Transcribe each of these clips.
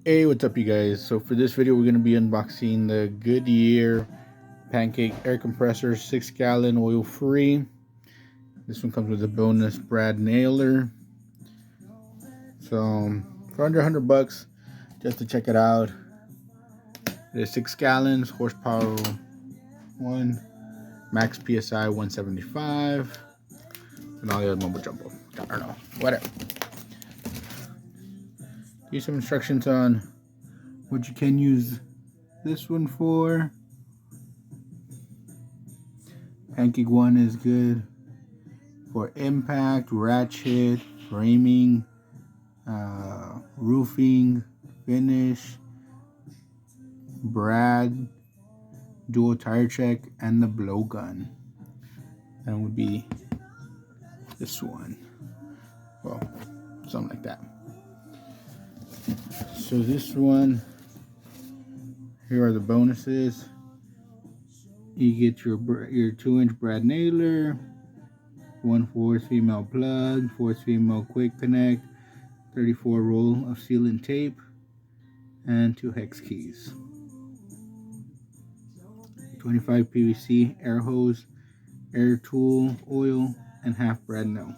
Hey, what's up you guys? So for this video we're going to be unboxing the Goodyear Pancake Air Compressor 6-gallon oil free. This one comes with a bonus brad nailer. So for under $100 just to check it out. It is 6 gallons, horsepower 1, max PSI 175, and all the other mumbo jumbo. I don't know, whatever. Here's some instructions on what you can use this one for. Pancake 1 is good for impact, ratchet, framing, roofing, finish, brad, dual tire check, and the blowgun. That would be this one. Well, something like that. So this one, here are the bonuses. You get your 2-inch brad nailer, 1/4 female plug, 4th female quick connect, 34 roll of sealant tape, and 2 hex keys. 25 PVC air hose, air tool oil, and half brad nail.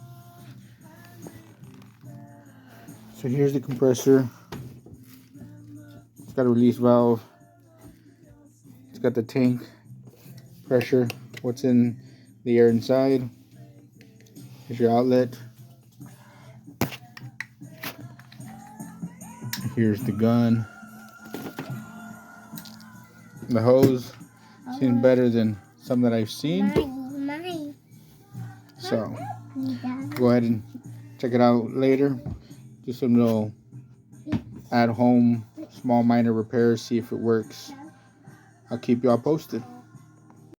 So here's the compressor. It's got a release valve. It's got the tank pressure, what's in the air inside. Here's your outlet. Here's the gun. The hose seems better than some that I've seen. So go ahead and check it out later. Do some little at home small minor repairs, see if it works. I'll keep y'all posted.